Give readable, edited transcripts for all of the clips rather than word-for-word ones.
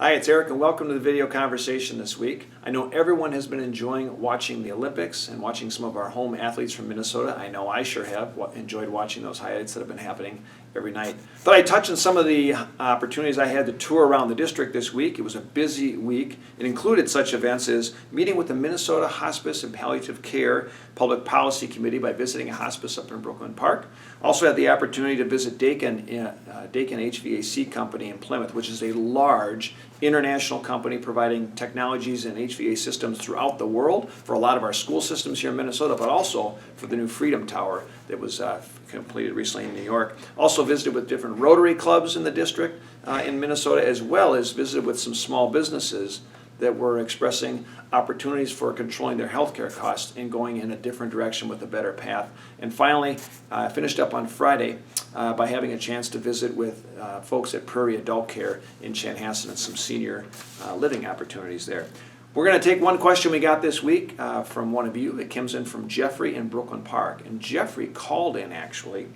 Hi, it's Eric and welcome to the video conversation this week. I know everyone has been enjoying watching the Olympics and watching some of our home athletes from Minnesota. I know I sure have enjoyed watching those highlights that have been happening every night. But I touched on some of the opportunities I had to tour around the district this week. It was a busy week. It included such events as meeting with the Minnesota Hospice and Palliative Care Public Policy Committee by visiting a hospice up in Brooklyn Park. Also had the opportunity to visit Dakin HVAC Company in Plymouth, which is a large international company providing technologies and HVAC systems throughout the world for a lot of our school systems here in Minnesota, but also for the new Freedom Tower that was completed recently in New York. Also visited with different Rotary clubs in the district in Minnesota, as well as visited with some small businesses that were expressing opportunities for controlling their healthcare costs and going in a different direction with a better path. And finally, finished up on Friday by having a chance to visit with folks at Prairie Adult Care in Chanhassen and some senior living opportunities there. We're going to take one question we got this week from one of you. It comes in from Jeffrey in Brooklyn Park. And Jeffrey called in actually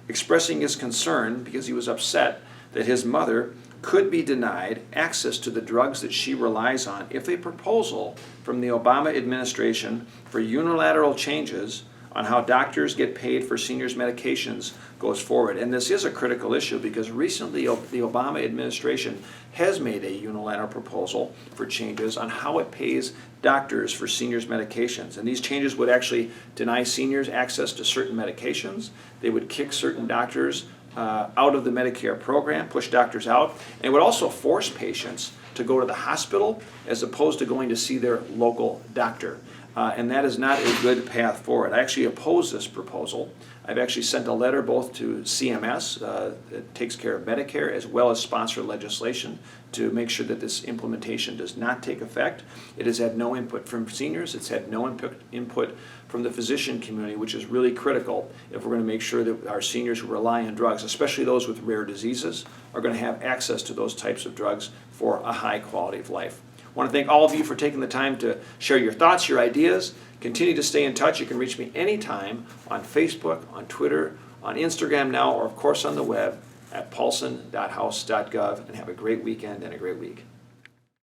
expressing his concern because he was upset that his mother could be denied access to the drugs that she relies on if a proposal from the Obama administration for unilateral changes on how doctors get paid for seniors' medications goes forward. And this is a critical issue because recently the Obama administration has made a unilateral proposal for changes on how it pays doctors for seniors' medications. And these changes would actually deny seniors access to certain medications. They would kick certain doctors out of the Medicare program, push doctors out, and it would also force patients to go to the hospital as opposed to going to see their local doctor. And that is not a good path forward. I actually oppose this proposal. I've actually sent a letter both to CMS, that takes care of Medicare, as well as sponsor legislation to make sure that this implementation does not take effect. It has had no input from seniors. It's had no input from the physician community, which is really critical if we're going to make sure that our seniors who rely on drugs, especially those with rare diseases, are going to have access to those types of drugs for a high quality of life. I want to thank all of you for taking the time to share your thoughts, your ideas. Continue to stay in touch. You can reach me anytime on Facebook, on Twitter, on Instagram now, or of course on the web at paulson.house.gov. And have a great weekend and a great week.